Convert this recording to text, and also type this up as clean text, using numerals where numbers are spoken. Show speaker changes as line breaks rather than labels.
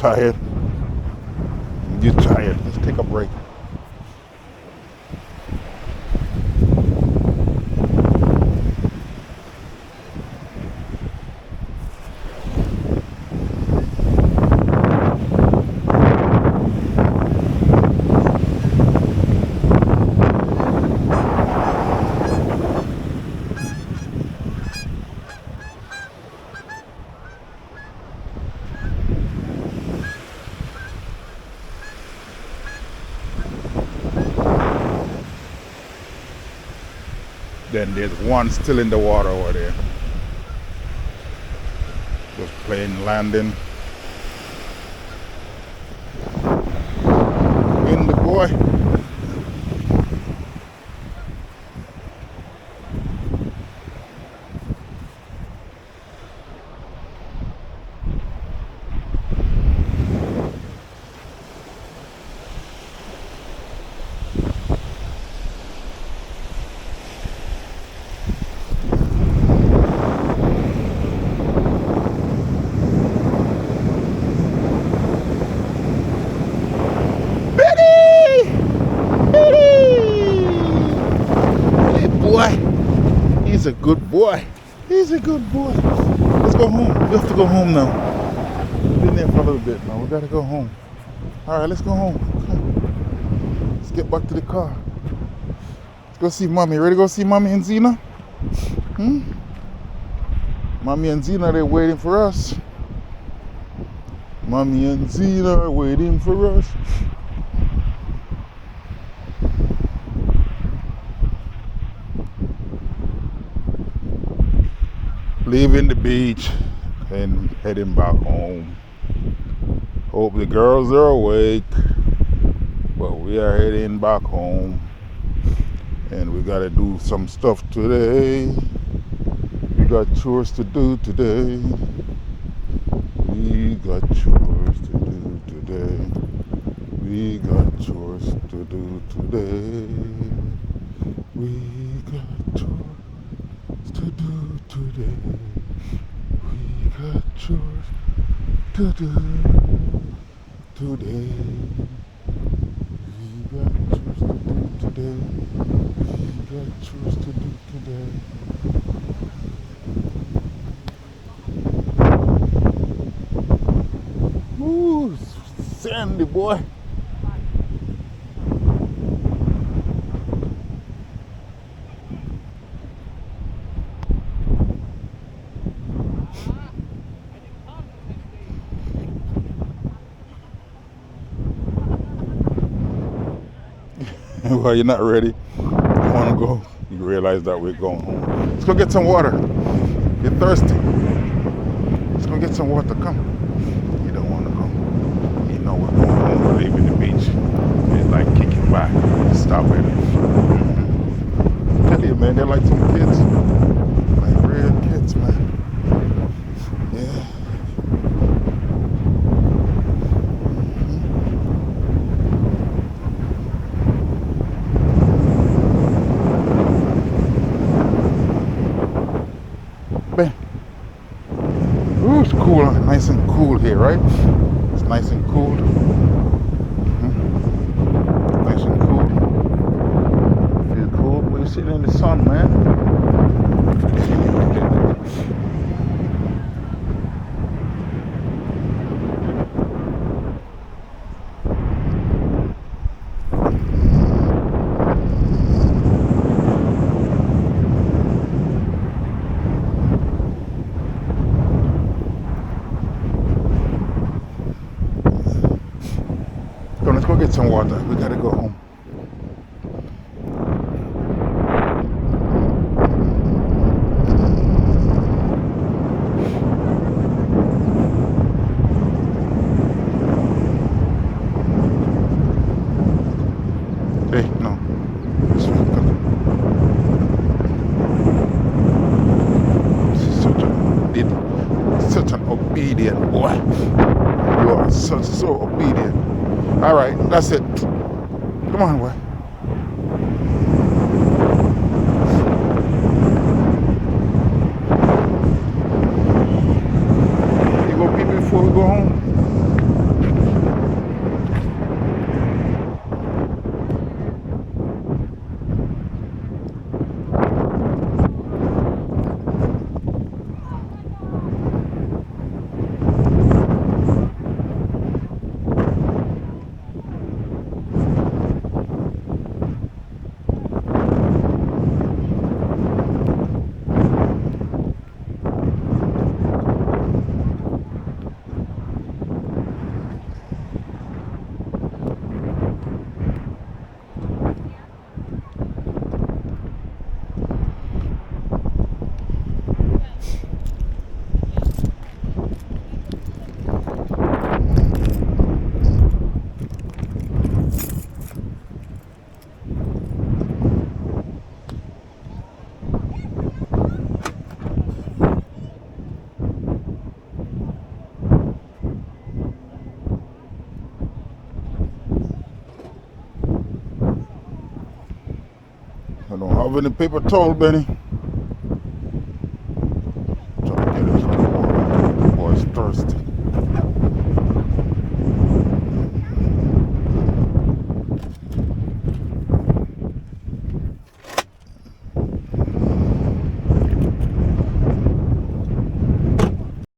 tired. You're tired. Let's take a break. Then there's one still in the water over there. Just plain landing. In the boy. He's a good boy. He's a good boy. Let's go home. We have to go home now. We've been there for a little bit now. We gotta go home. Alright, let's go home. Come. Let's get back to the car. Let's go see mommy. Ready to go see mommy and Zena? Mommy and Zena, they're waiting for us. Mommy and Zena are waiting for us. Leaving the beach and heading back home. Hope the girls are awake, but we are heading back home. And we gotta do some stuff today. We got chores to do today. We got chores to do today. We got chores to do today. We got chores to do today. We got chores to do today. We got chores to do today. We got chores to do today. Ooh, sandy boy. Well, you're not ready. You want to go. You realize that we're going home. Let's go get some water. You're thirsty. Let's go get some water. Come. You don't want to go. You know we're going home. We're leaving the beach. It's like kicking back. Stop it. I tell you, man, they're like some kids. Like real kids, man. Yeah. Ooh, it's cool, nice and cool here, right? It's nice and cool. Nice and cool. Feel cool when you're sitting in the sun, man. Let's go get some water. We gotta go home. Hey, no. Such an obedient boy. You are so obedient. All right, that's it. Come on, boy. You go pee before we go home? have any paper towel, Benny?